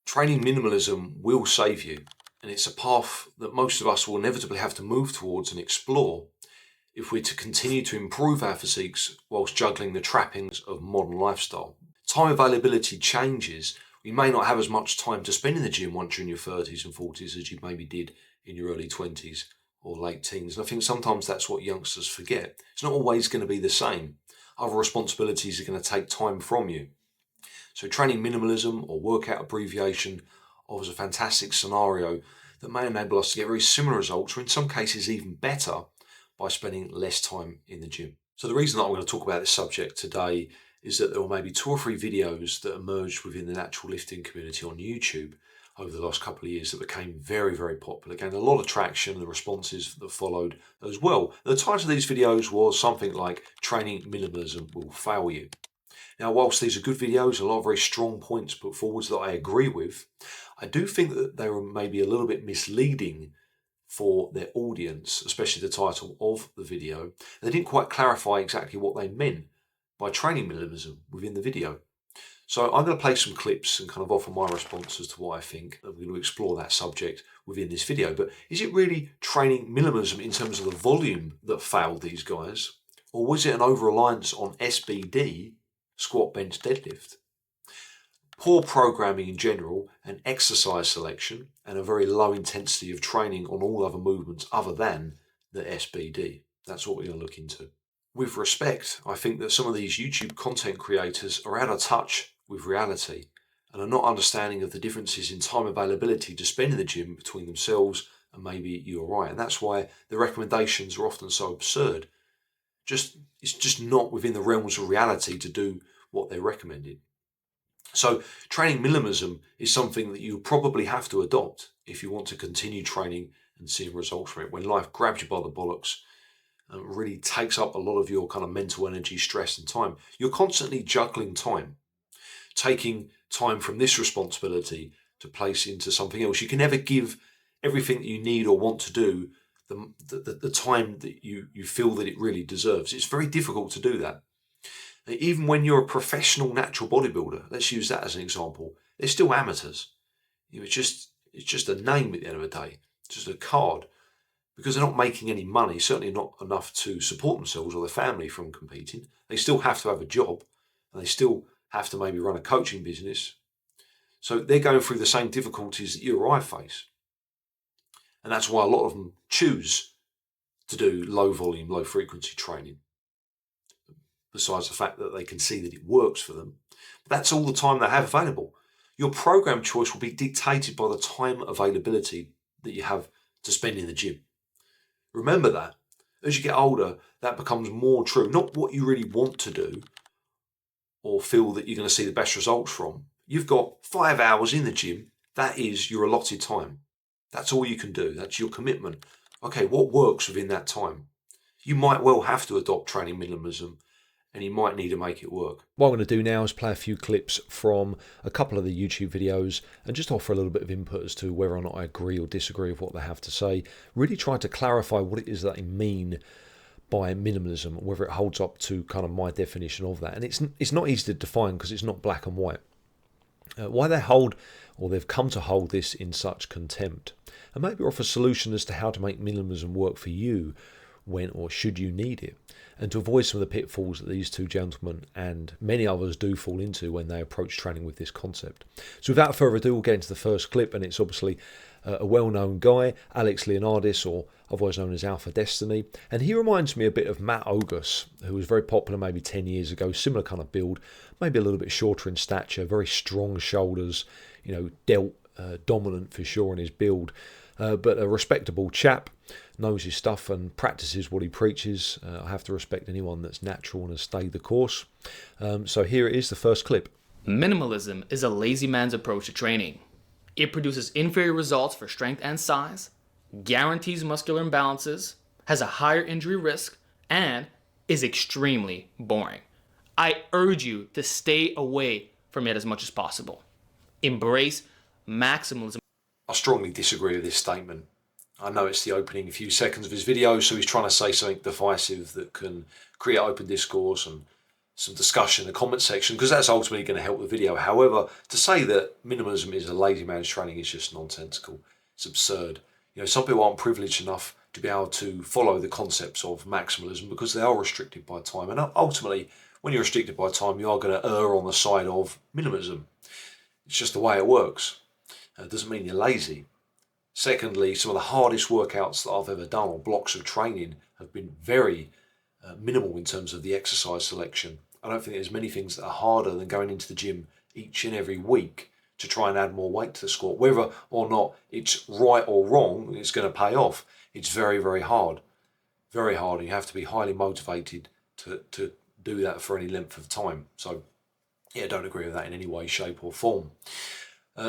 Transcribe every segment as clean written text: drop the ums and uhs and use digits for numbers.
Training minimalism will save you, and it's a path that most of us will inevitably have to move towards and explore if we're to continue to improve our physiques whilst juggling the trappings of modern lifestyle. Time availability changes. You may not have as much time to spend in the gym once you're in your 30s and 40s as you maybe did in your early 20s or late teens. And I think sometimes that's what youngsters forget. It's not always going to be the same. Other responsibilities are going to take time from you. So training minimalism, or workout abbreviation, offers a fantastic scenario that may enable us to get very similar results, or in some cases even better, by spending less time in the gym. So the reason that I'm going to talk about this subject today is that there were maybe 2 or 3 videos that emerged within the natural lifting community on YouTube over the last couple of years that became very, very popular, gained a lot of traction, and the responses that followed as well. The title of these videos was something like "Training Minimalism Will Fail You." Now, whilst these are good videos, a lot of very strong points put forward that I agree with, I do think that they were maybe a little bit misleading for their audience, especially the title of the video. They didn't quite clarify exactly what they meant by training minimalism within the video. So I'm going to play some clips and kind of offer my response as to what I think. I'm going to explore that subject within this video. But is it really training minimalism in terms of the volume that failed these guys? Or was it an over-reliance on SBD, squat, bench, deadlift? Poor programming in general, and exercise selection, and a very low intensity of training on all other movements other than the SBD. That's what we're going to look into. With respect, I think that some of these YouTube content creators are out of touch with reality and are not understanding of the differences in time availability to spend in the gym between themselves and maybe you or I. And that's why the recommendations are often so absurd. It's just not within the realms of reality to do what they're recommending. So training minimalism is something that you probably have to adopt if you want to continue training and seeing results from it. When life grabs you by the bollocks and really takes up a lot of your kind of mental energy, stress and time, you're constantly juggling time, taking time from this responsibility to place into something else. You can never give everything that you need or want to do the time that you feel that it really deserves. It's very difficult to do that. Even when you're a professional natural bodybuilder, let's use that as an example, they're still amateurs. It's just a name at the end of the day, just a card, because they're not making any money, certainly not enough to support themselves or their family from competing. They still have to have a job, and they still have to maybe run a coaching business. So they're going through the same difficulties that you or I face. And that's why a lot of them choose to do low volume, low frequency training. Besides the fact that they can see that it works for them. But that's all the time they have available. Your program choice will be dictated by the time availability that you have to spend in the gym. Remember that. As you get older, that becomes more true. Not what you really want to do or feel that you're going to see the best results from. You've got 5 hours in the gym. That is your allotted time. That's all you can do. That's your commitment. Okay, what works within that time? You might well have to adopt training minimalism, and you might need to make it work. What I'm going to do now is play a few clips from a couple of the YouTube videos and just offer a little bit of input as to whether or not I agree or disagree with what they have to say. Really try to clarify what it is that they mean by minimalism, whether it holds up to kind of my definition of that. And it's not easy to define because it's not black and white. Why they hold, or they've come to hold this in such contempt. And maybe offer a solution as to how to make minimalism work for you when or should you need it, and to avoid some of the pitfalls that these 2 gentlemen and many others do fall into when they approach training with this concept. So without further ado, we'll get into the first clip, and it's obviously a well-known guy, Alex Leonidas, or otherwise known as Alpha Destiny, and he reminds me a bit of Matt Ogus, who was very popular maybe 10 years ago, similar kind of build, maybe a little bit shorter in stature, very strong shoulders, delt dominant for sure in his build, but a respectable chap, knows his stuff and practices what he preaches. I have to respect anyone that's natural and has stayed the course. So here it is, the first clip. Minimalism is a lazy man's approach to training. It produces inferior results for strength and size, guarantees muscular imbalances, has a higher injury risk, and is extremely boring. I urge you to stay away from it as much as possible. Embrace maximalism. I strongly disagree with this statement. I know it's the opening few seconds of his video, so he's trying to say something divisive that can create open discourse and some discussion in the comment section, because that's ultimately going to help the video. However, to say that minimalism is a lazy man's training is just nonsensical. It's absurd. Some people aren't privileged enough to be able to follow the concepts of maximalism because they are restricted by time. And ultimately, when you're restricted by time, you are going to err on the side of minimalism. It's just the way it works. It doesn't mean you're lazy. Secondly, some of the hardest workouts that I've ever done, or blocks of training, have been very minimal in terms of the exercise selection. I don't think there's many things that are harder than going into the gym each and every week to try and add more weight to the squat. Whether or not it's right or wrong, it's going to pay off. It's very, very hard. Very hard. And you have to be highly motivated to do that for any length of time. So, yeah, don't agree with that in any way, shape or form.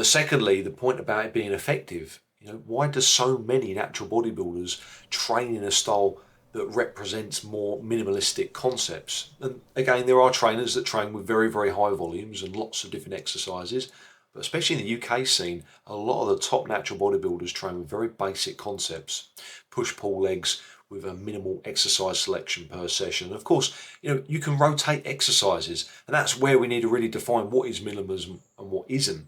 Secondly, the point about it being effective. Why do so many natural bodybuilders train in a style that represents more minimalistic concepts? And again, there are trainers that train with very, very high volumes and lots of different exercises. But especially in the UK scene, a lot of the top natural bodybuilders train with very basic concepts. Push-pull legs with a minimal exercise selection per session. And of course, you can rotate exercises. And that's where we need to really define what is minimalism and what isn't.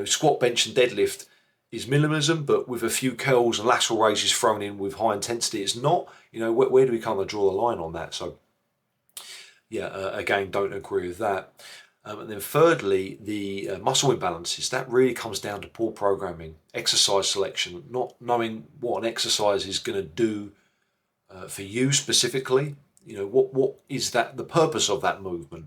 Squat, bench and deadlift is minimalism, but with a few curls and lateral raises thrown in with high intensity, it's not. Where do we kind of draw the line on that? So, yeah, again, don't agree with that. And then thirdly, the muscle imbalances. That really comes down to poor programming, exercise selection, not knowing what an exercise is going to do for you specifically. What is the purpose of that movement?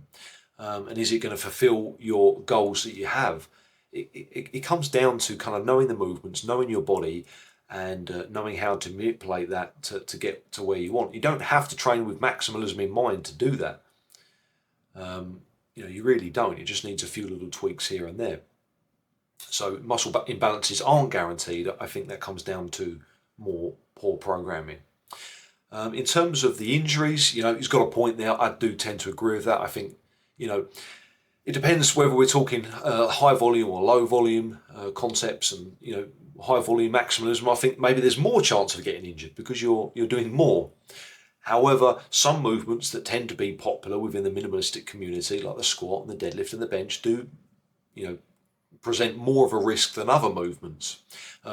And is it going to fulfill your goals that you have? It comes down to kind of knowing the movements, knowing your body, and knowing how to manipulate that to get to where you want. You don't have to train with maximalism in mind to do that. You really don't. It just needs a few little tweaks here and there. So muscle imbalances aren't guaranteed. I think that comes down to more poor programming. In terms of the injuries, he's got a point there. I do tend to agree with that. I think, it depends whether we're talking high volume or low volume concepts, and high volume maximalism. I think maybe there's more chance of getting injured because you're doing more. However, some movements that tend to be popular within the minimalistic community, like the squat and the deadlift and the bench, do present more of a risk than other movements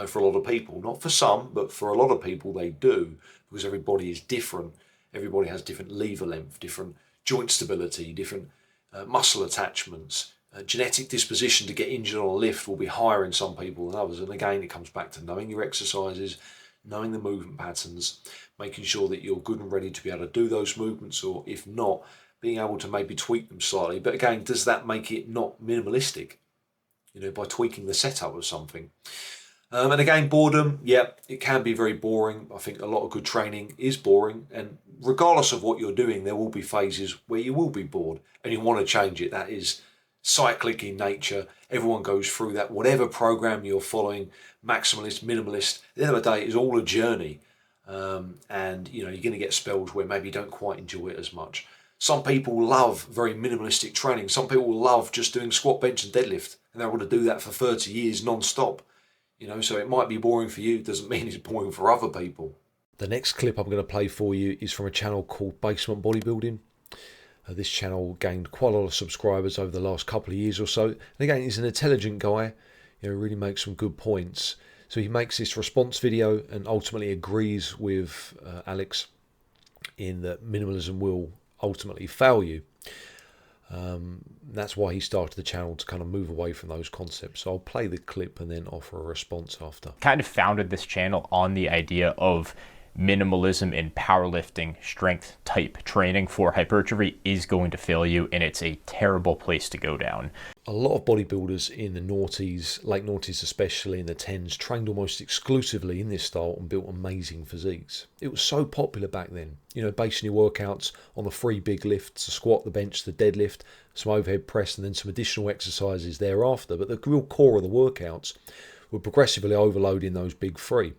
for a lot of people. Not for some, but for a lot of people they do, because everybody is different. Everybody has different lever length, different joint stability, different muscle attachments. Genetic disposition to get injured on a lift will be higher in some people than others. And again, it comes back to knowing your exercises, knowing the movement patterns, making sure that you're good and ready to be able to do those movements, or if not, being able to maybe tweak them slightly. But again, does that make it not minimalistic? By tweaking the setup of something. And again, boredom, yeah, it can be very boring. I think a lot of good training is boring, and regardless of what you're doing, there will be phases where you will be bored and you want to change it. That is cyclic in nature. Everyone goes through that. Whatever program you're following, maximalist, minimalist, at the end of the day, it's all a journey. And you're going to get spells where maybe you don't quite enjoy it as much. Some people love very minimalistic training. Some people love just doing squat, bench and deadlift, and they're able to do that for 30 years non-stop. So it might be boring for you, doesn't mean it's boring for other people. The next clip I'm going to play for you is from a channel called Basement Bodybuilding. This channel gained quite a lot of subscribers over the last couple of years or so. And again, he's an intelligent guy, really makes some good points. So he makes this response video and ultimately agrees with Alex in that minimalism will ultimately fail you. That's why he started the channel, to kind of move away from those concepts. So I'll play the clip and then offer a response after. Kind of founded this channel on the idea of minimalism in powerlifting strength type training for hypertrophy is going to fail you, and it's a terrible place to go down. A lot of bodybuilders in the noughties, late noughties especially, in the tens, trained almost exclusively in this style and built amazing physiques. It was so popular back then, basing your workouts on the 3 big lifts: the squat, the bench, the deadlift, some overhead press, and then some additional exercises thereafter. But the real core of the workouts were progressively overloading those big 3.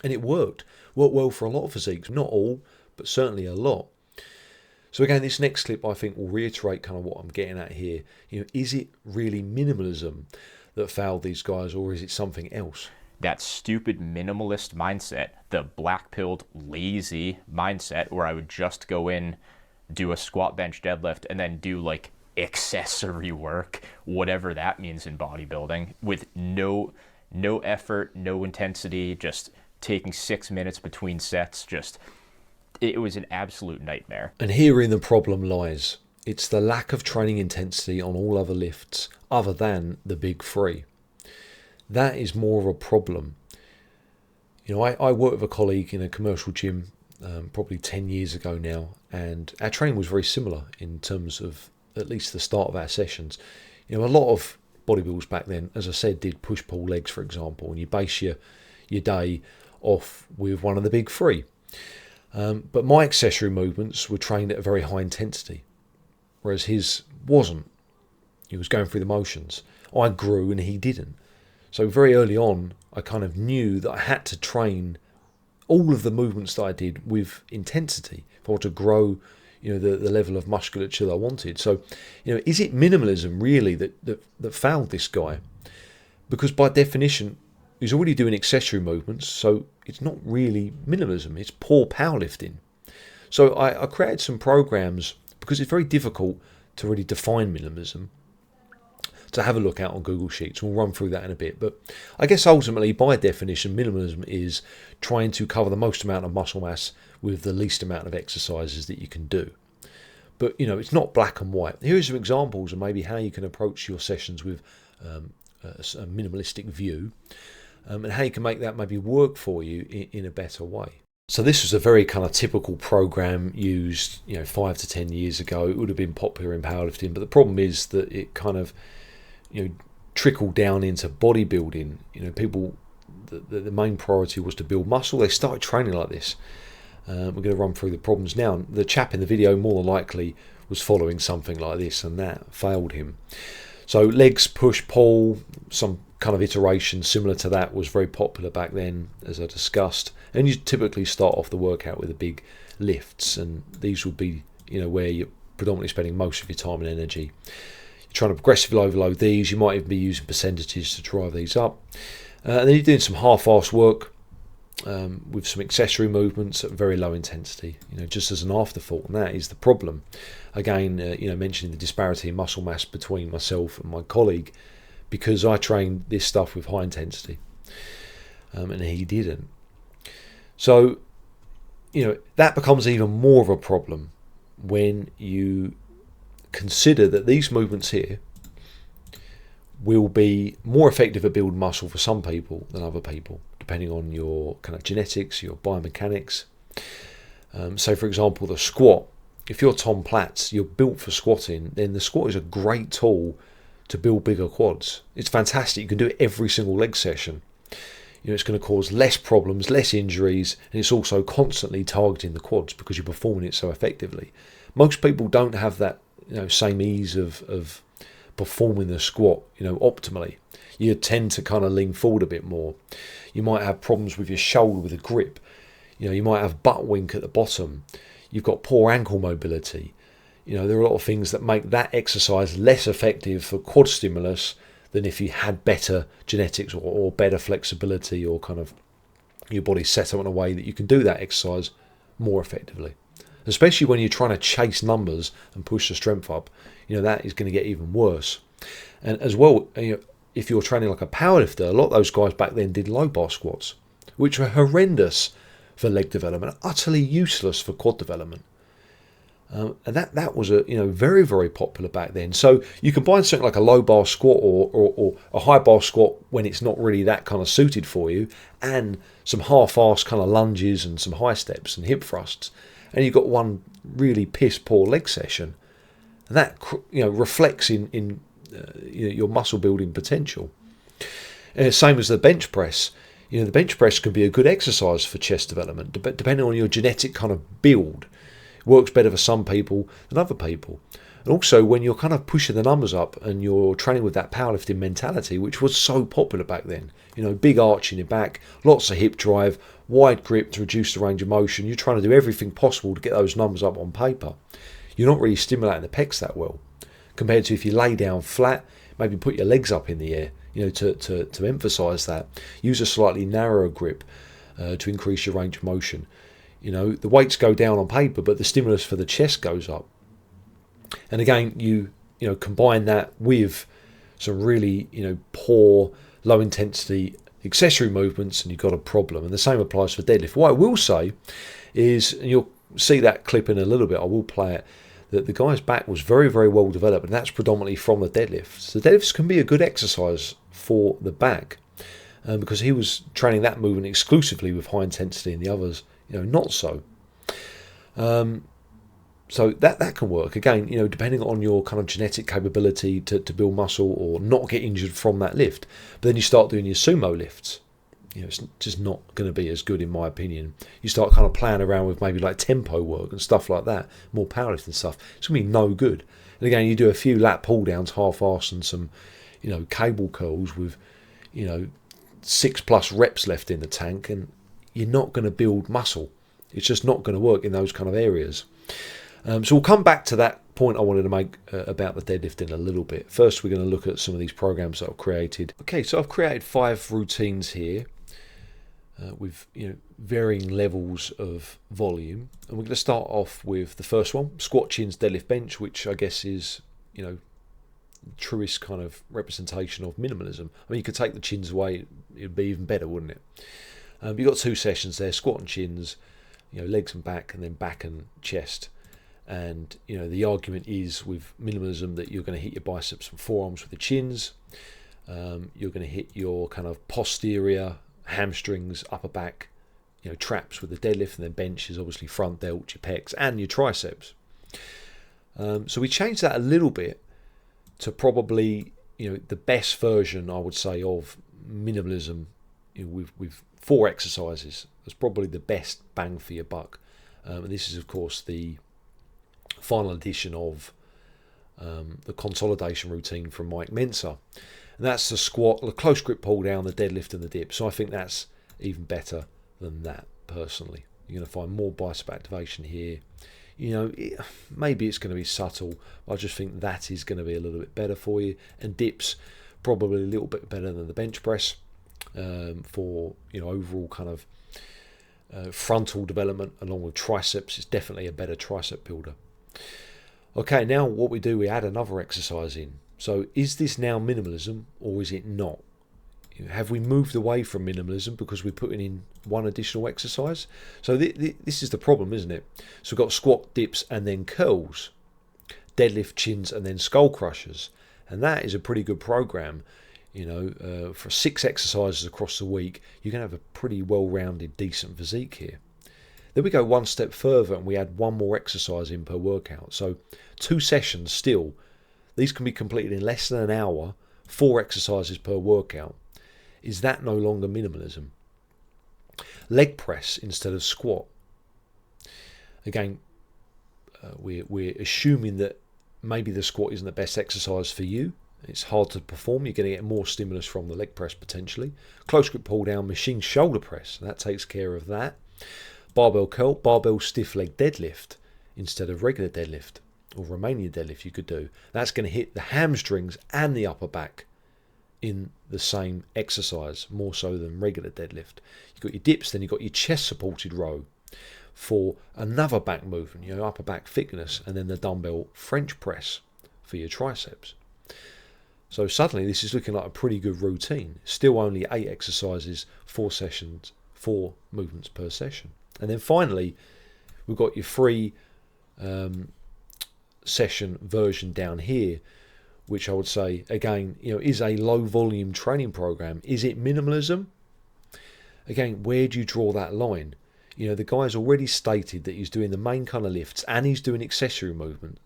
And it worked well for a lot of physiques. Not all, but certainly a lot. So again, this next clip I think will reiterate kind of what I'm getting at here. Is it really minimalism that failed these guys, or is it something else? That stupid minimalist mindset, the black-pilled, lazy mindset, where I would just go in do a squat, bench, deadlift, and then do like accessory work, whatever that means in bodybuilding, with no effort, no intensity, just taking 6 minutes between sets. Just, it was an absolute nightmare. And herein the problem lies. It's the lack of training intensity on all other lifts other than the big three. That is more of a problem. You know, I worked with a colleague in a commercial gym probably 10 years ago now, and our training was very similar in terms of at least the start of our sessions. You know, a lot of bodybuilders back then, as I said, did push-pull legs, for example, and you base your day off with one of the big three. But my accessory movements were trained at a very high intensity, whereas his wasn't. He was going through the motions. I grew and he didn't. So very early on, I kind of knew that I had to train all of the movements that I did with intensity if I want to grow, you know, the level of musculature that I wanted. So, you know, is it minimalism really that failed this guy? Because by definition, he's already doing accessory movements, so it's not really minimalism, it's poor powerlifting. So I created some programs, because it's very difficult to really define minimalism, to have a look out on Google Sheets. We'll run through that in a bit. But I guess ultimately, by definition, minimalism is trying to cover the most amount of muscle mass with the least amount of exercises that you can do. But, you know, it's not black and white. Here are some examples of maybe how you can approach your sessions with a minimalistic view, and how you can make that maybe work for you in a better way. So this was a very kind of typical program used, you know, 5 to 10 years ago. It would have been popular in powerlifting, but the problem is that it kind of, you know, trickled down into bodybuilding. You know, people, the main priority was to build muscle. They started training like this. We're going to run through the problems now. The chap in the video more than likely was following something like this, and that failed him. So legs, push, pull, some kind of iteration similar to that was very popular back then, as I discussed. And you typically start off the workout with the big lifts, and these would be, you know, where you're predominantly spending most of your time and energy. You're trying to progressively overload these. You might even be using percentages to drive these up. And then you're doing some half-assed work with some accessory movements at very low intensity, you know, just as an afterthought. And that is the problem. Again, you know, mentioning the disparity in muscle mass between myself and my colleague, because I trained this stuff with high intensity, and he didn't. So, you know, that becomes even more of a problem when you consider that these movements here will be more effective at building muscle for some people than other people, depending on your kind of genetics, your biomechanics. So, for example, the squat. If you're Tom Platz, you're built for squatting, then the squat is a great tool to build bigger quads. It's fantastic. You can do it every single leg session. You know, it's going to cause less problems, less injuries, and it's also constantly targeting the quads because you're performing it so effectively. Most people don't have that, you know, same ease of performing the squat, you know, optimally. You tend to kind of lean forward a bit more. You might have problems with your shoulder with a grip. You know, you might have butt wink at the bottom. You've got poor ankle mobility. You know, there are a lot of things that make that exercise less effective for quad stimulus than if you had better genetics or better flexibility, or kind of your body set up in a way that you can do that exercise more effectively. Especially when you're trying to chase numbers and push the strength up, you know, that is going to get even worse. And as well, you know, if you're training like a powerlifter, a lot of those guys back then did low bar squats, which were horrendous for leg development, utterly useless for quad development. And that was a, you know, very, very popular back then. So you combine something like a low bar squat or a high bar squat when it's not really that kind of suited for you, and some half-assed kind of lunges and some high steps and hip thrusts, and you've got one really piss poor leg session. And that, you know, reflects in you know, your muscle building potential. And same as the bench press. You know, the bench press can be a good exercise for chest development, depending on your genetic kind of build. It works better for some people than other people. And also, when you're kind of pushing the numbers up and you're training with that powerlifting mentality, which was so popular back then, you know, big arch in your back, lots of hip drive, wide grip to reduce the range of motion. You're trying to do everything possible to get those numbers up on paper. You're not really stimulating the pecs that well, compared to if you lay down flat, maybe put your legs up in the air, you know, to emphasize that. Use a slightly narrower grip to increase your range of motion. You know, the weights go down on paper, but the stimulus for the chest goes up. And again, you know, combine that with some really, you know, poor, low intensity accessory movements, and you've got a problem. And the same applies for deadlift. What I will say is, and you'll see that clip in a little bit, I will play it, that the guy's back was very, very well developed, and that's predominantly from the deadlifts. The deadlifts can be a good exercise for the back, because he was training that movement exclusively with high intensity, and the others, you know, not so. So that can work. Again, you know, depending on your kind of genetic capability to build muscle or not get injured from that lift. But then you start doing your sumo lifts. You know, it's just not going to be as good in my opinion. You start kind of playing around with maybe like tempo work and stuff like that, more powerlifting stuff. It's going to be no good. And again, you do a few lat pull downs, half-arse, and some, you know, cable curls with, you know, 6+ reps left in the tank, and you're not going to build muscle. It's just not going to work in those kind of areas. So we'll come back to that point I wanted to make about the deadlift in a little bit. First, we're going to look at some of these programs that I've created. Okay, so I've created 5 routines here with, you know, varying levels of volume. And we're going to start off with the first one, squat, chins, deadlift, bench, which I guess is, you know, truest kind of representation of minimalism. I mean, you could take the chins away, it'd be even better, wouldn't it? You've got 2 sessions there, squat and chins, you know, legs and back, and then back and chest. And, you know, the argument is with minimalism that you're going to hit your biceps and forearms with the chins. You're going to hit your kind of posterior hamstrings, upper back, you know, traps with the deadlift, and then bench is obviously front delt, your pecs, and your triceps. So we changed that a little bit to probably, you know, the best version, I would say, of minimalism, you know, with 4 exercises. That's probably the best bang for your buck. And this is, of course, the final edition of the consolidation routine from Mike Mensa. And that's the squat, the close grip pull down, the deadlift, and the dip. So I think that's even better than that, personally. You're going to find more bicep activation here. You know, maybe it's going to be subtle. I just think that is going to be a little bit better for you. And dips, probably a little bit better than the bench press for, you know, overall kind of frontal development, along with triceps. It's definitely a better tricep builder. Okay, now what we do, we add another exercise in. So is this now minimalism or is it not? Have we moved away from minimalism because we're putting in one additional exercise? So this is the problem, isn't it? So we've got squat, dips, and then curls, deadlift, chins, and then skull crushers. And that is a pretty good program. You know, for 6 exercises across the week, you're going to have a pretty well-rounded, decent physique here. Then we go one step further and we add 1 more exercise in per workout. So 2 sessions still. These can be completed in less than an hour, 4 exercises per workout. Is that no longer minimalism? Leg press instead of squat. Again, we're assuming that maybe the squat isn't the best exercise for you. It's hard to perform. You're going to get more stimulus from the leg press potentially. Close grip pull down, machine shoulder press. That takes care of that. Barbell curl, barbell stiff leg deadlift instead of regular deadlift, or Romanian deadlift you could do. That's going to hit the hamstrings and the upper back in the same exercise, more so than regular deadlift. You've got your dips, then you've got your chest supported row for another back movement, you know, upper back thickness, and then the dumbbell French press for your triceps. So suddenly this is looking like a pretty good routine. Still only 8 exercises, 4 sessions, 4 movements per session. And then finally, we've got your free session version down here, which I would say, again, you know, is a low volume training program. Is it minimalism? Again, where do you draw that line? You know, the guy's already stated that he's doing the main kind of lifts and he's doing accessory movement.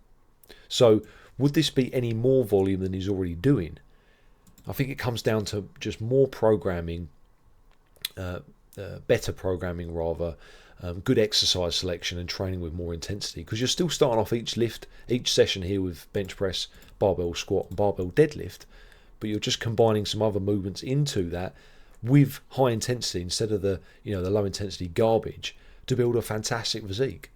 So would this be any more volume than he's already doing? I think it comes down to just more programming, better programming rather, good exercise selection and training with more intensity, because you're still starting off each session here with bench press, barbell squat, and barbell deadlift, but you're just combining some other movements into that with high intensity instead of the, you know, the low intensity garbage to build a fantastic physique.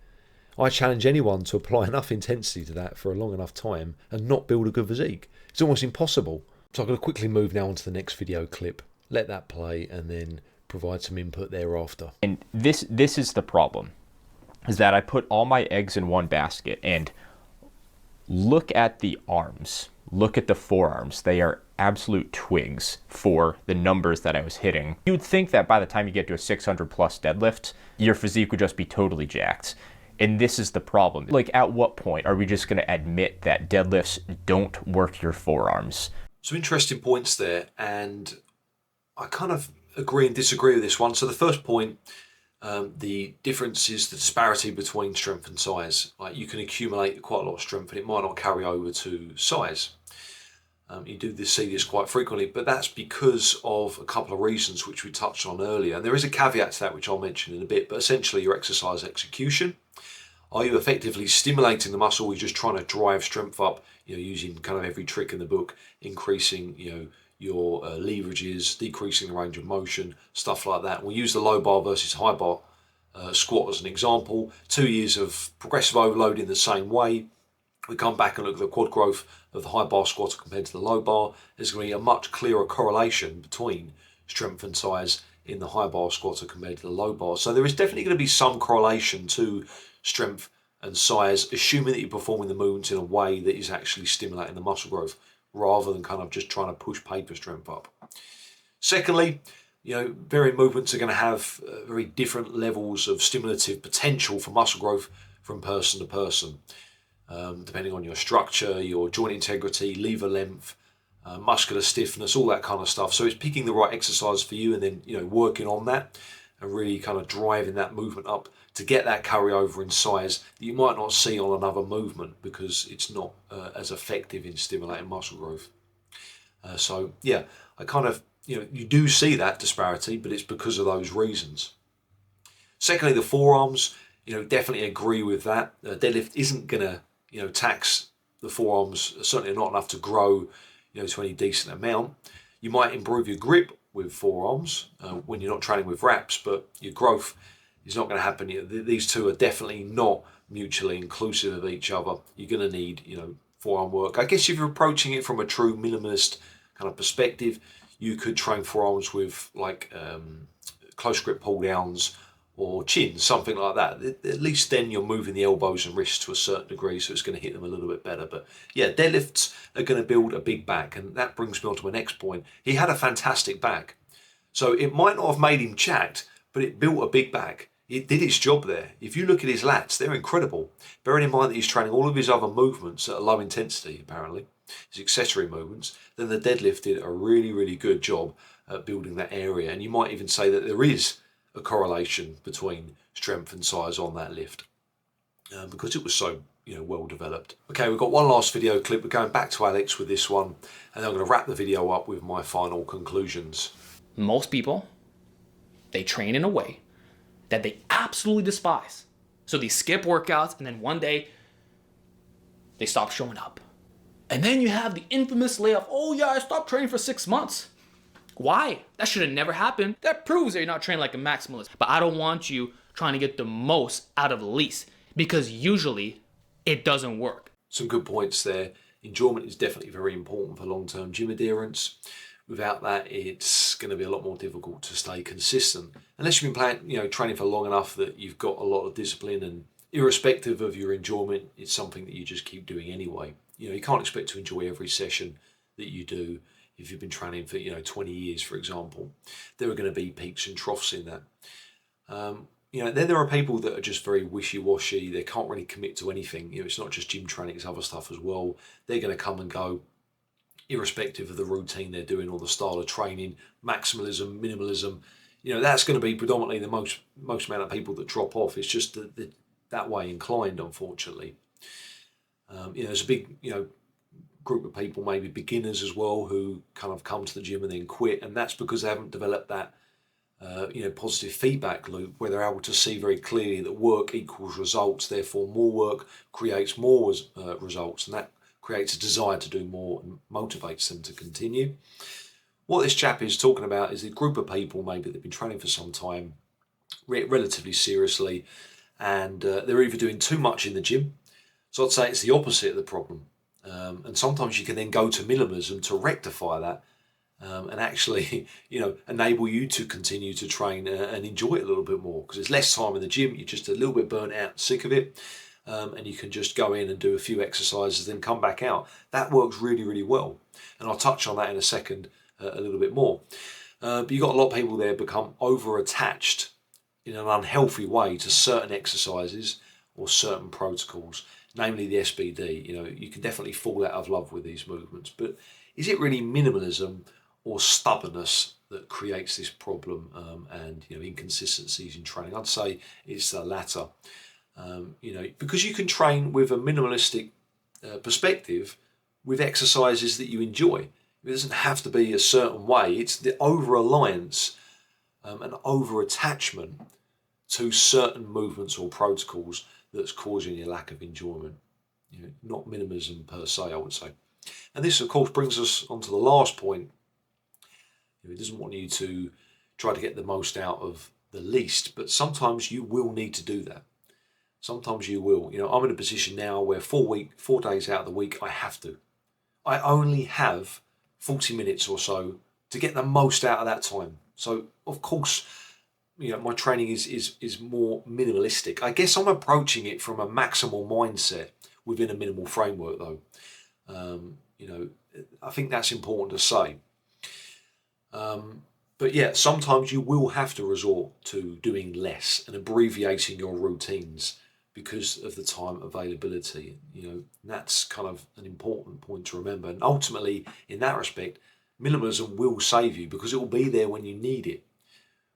I challenge anyone to apply enough intensity to that for a long enough time and not build a good physique. It's almost impossible. So I'm going to quickly move now on to the next video clip, let that play, and then provide some input thereafter. And this is the problem. is that I put all my eggs in one basket. And look at the arms. Look at the forearms. They are absolute twigs for the numbers that I was hitting. You would think that by the time you get to a 600 plus deadlift, your physique would just be totally jacked. And this is the problem. Like, at what point are we just going to admit that deadlifts don't work your forearms? Some interesting points there, and I kind of agree and disagree with this one. So the first point, the difference is the disparity between strength and size. Like, you can accumulate quite a lot of strength and it might not carry over to size. You do see this quite frequently, but that's because of a couple of reasons which we touched on earlier. And there is a caveat to that, which I'll mention in a bit, but essentially your exercise execution. Are you effectively stimulating the muscle? Or are you just trying to drive strength up, using kind of every trick in the book, increasing, your leverages, decreasing the range of motion, stuff like that. We'll use the low bar versus high bar squat as an example. 2 years of progressive overload in the same way. We come back and look at the quad growth of the high bar squatter compared to the low bar. There's going to be a much clearer correlation between strength and size in the high bar squatter compared to the low bar. So there is definitely going to be some correlation to strength and size, assuming that you're performing the movements in a way that is actually stimulating the muscle growth, rather than kind of just trying to push paper strength up. Secondly, varying movements are going to have very different levels of stimulative potential for muscle growth from person to person, depending on your structure, your joint integrity, lever length, muscular stiffness, all that kind of stuff. So it's picking the right exercise for you and then working on that and really kind of driving that movement up to get that carryover in size that you might not see on another movement because it's not as effective in stimulating muscle growth. So yeah, I kind of, you do see that disparity, but it's because of those reasons. Secondly, the forearms, definitely agree with that. Deadlift isn't going to, tax the forearms, certainly not enough to grow, to any decent amount. You might improve your grip with forearms when you're not training with reps, but your growth is not going to happen. These two are definitely not mutually inclusive of each other. You're going to need, forearm work. I guess if you're approaching it from a true minimalist kind of perspective, you could train forearms with like close grip pull downs or chins, something like that. At least then you're moving the elbows and wrists to a certain degree, so it's going to hit them a little bit better. But yeah, deadlifts are going to build a big back, and that brings me on to my next point. He had a fantastic back. So it might not have made him jacked, but it built a big back. It did its job there. If you look at his lats, they're incredible. Bearing in mind that he's training all of his other movements at a low intensity, apparently, his accessory movements, then the deadlift did a really, really good job at building that area. And you might even say that there is a correlation between strength and size on that lift because it was so well developed. Okay, we've got one last video clip. We're going back to Alex with this one, and I'm going to wrap the video up with my final conclusions. Most people, they train in a way that they absolutely despise. So they skip workouts and then one day they stop showing up. And then you have the infamous layoff. Oh yeah, I stopped training for 6 months. Why? That should have never happened. That proves that you're not training like a maximalist. But I don't want you trying to get the most out of the least, because usually it doesn't work. Some good points there. Enjoyment is definitely very important for long-term gym adherence. Without that, it's going to be a lot more difficult to stay consistent. Unless you've been playing, training for long enough that you've got a lot of discipline, and irrespective of your enjoyment, it's something that you just keep doing anyway. You can't expect to enjoy every session that you do. If you've been training for 20 years, for example, there are going to be peaks and troughs in that. Then there are people that are just very wishy-washy. They can't really commit to anything. It's not just gym training; it's other stuff as well. They're going to come and go, irrespective of the routine they're doing or the style of training. Maximalism, minimalism, that's going to be predominantly the most amount of people that drop off. It's just that way inclined, unfortunately. There's a big group of people, maybe beginners as well, who kind of come to the gym and then quit, and that's because they haven't developed that positive feedback loop where they're able to see very clearly that work equals results, therefore more work creates more results, and that creates a desire to do more and motivates them to continue. What this chap is talking about is a group of people maybe that have been training for some time relatively seriously, and they're either doing too much in the gym. So I'd say it's the opposite of the problem. And sometimes you can then go to minimalism to rectify that and actually, enable you to continue to train and enjoy it a little bit more, because there's less time in the gym. You're just a little bit burnt out, sick of it, and you can just go in and do a few exercises, then come back out. That works really, really well, and I'll touch on that in a second a little bit more. But you've got a lot of people there become over-attached in an unhealthy way to certain exercises or certain protocols, namely the SBD. You can definitely fall out of love with these movements, but is it really minimalism or stubbornness that creates this problem and inconsistencies in training? I'd say it's the latter. Because you can train with a minimalistic perspective with exercises that you enjoy. It doesn't have to be a certain way. It's the over-reliance and over-attachment to certain movements or protocols that's causing a lack of enjoyment. Not minimalism per se, I would say. And this, of course, brings us on to the last point. It doesn't want you to try to get the most out of the least, but sometimes you will need to do that. Sometimes you will. I'm in a position now where 4 days out of the week, I have to. I only have 40 minutes or so to get the most out of that time. So, of course, my training is more minimalistic. I guess I'm approaching it from a maximal mindset within a minimal framework, though. I think that's important to say. But yeah, sometimes you will have to resort to doing less and abbreviating your routines because of the time availability. That's kind of an important point to remember. And ultimately, in that respect, minimalism will save you because it will be there when you need it.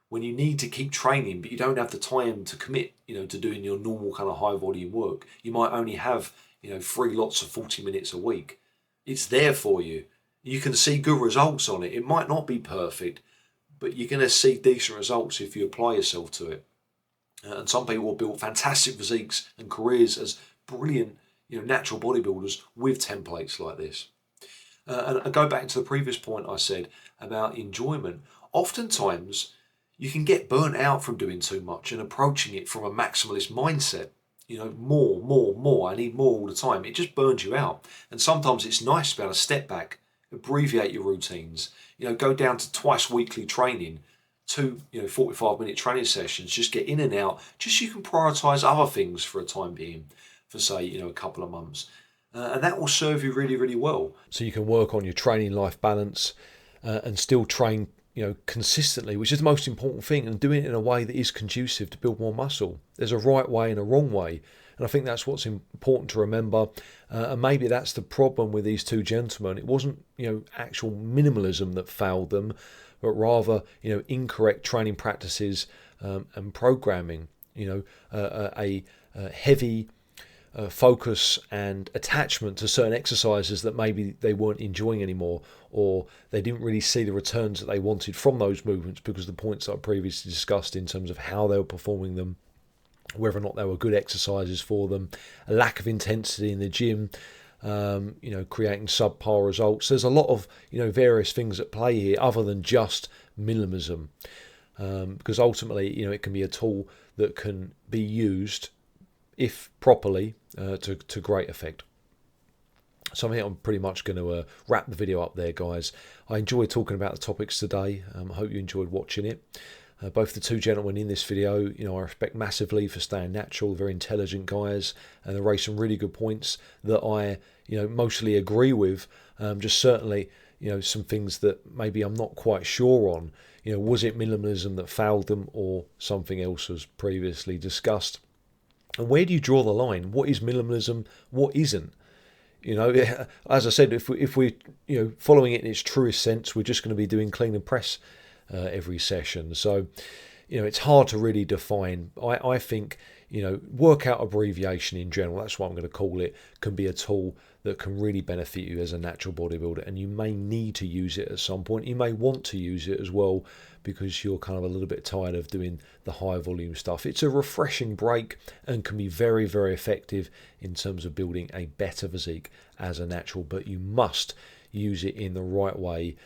When you need to keep training, but you don't have the time to commit, to doing your normal kind of high volume work. You might only have, 3 lots of 40 minutes a week. It's there for you. You can see good results on it. It might not be perfect, but you're going to see decent results if you apply yourself to it. And some people will build fantastic physiques and careers as brilliant, natural bodybuilders with templates like this. And I go back to the previous point I said about enjoyment. Oftentimes, you can get burnt out from doing too much and approaching it from a maximalist mindset. More. I need more all the time. It just burns you out. And sometimes it's nice to be able to step back, abbreviate your routines, go down to twice weekly training, 2 45-minute training sessions, just get in and out, just so you can prioritise other things for a time being, for say, a couple of months. And that will serve you really, really well. So you can work on your training life balance and still train consistently, which is the most important thing, and doing it in a way that is conducive to build more muscle. There's a right way and a wrong way, and I think that's what's important to remember. And maybe that's the problem with these two gentlemen. It wasn't actual minimalism that failed them, but rather incorrect training practices and programming. A heavy focus and attachment to certain exercises that maybe they weren't enjoying anymore, or they didn't really see the returns that they wanted from those movements because of the points that I previously discussed in terms of how they were performing them, whether or not they were good exercises for them, a lack of intensity in the gym, creating subpar results. There's a lot of various things at play here other than just minimalism, because ultimately it can be a tool that can be used, if properly, to great effect. So I think I'm pretty much going to wrap the video up there, guys. I enjoyed talking about the topics today. I hope you enjoyed watching it. Both the two gentlemen in this video, I respect massively for staying natural, very intelligent guys, and they raised some really good points that I, mostly agree with. Just certainly, some things that maybe I'm not quite sure on. Was it minimalism that failed them, or something else was previously discussed? And where do you draw the line? What is minimalism? What isn't? As I said, if we're following it in its truest sense, we're just going to be doing clean and press every session. So, it's hard to really define. I think, workout abbreviation in general, that's what I'm going to call it, can be a tool that can really benefit you as a natural bodybuilder, and you may need to use it at some point. You may want to use it as well because you're kind of a little bit tired of doing the high volume stuff. It's a refreshing break and can be very, very effective in terms of building a better physique as a natural, but you must use it in the right way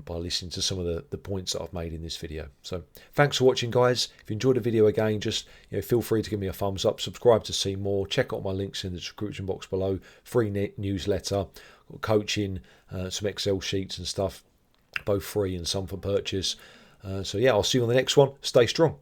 by listening to some of the points that I've made in this video. So thanks for watching, guys. If you enjoyed the video, again, just feel free to give me a thumbs up, subscribe to see more, check out my links in the description box below, free newsletter, coaching, some Excel sheets and stuff. both free and some for purchase. So yeah, I'll see you on the next one. Stay strong.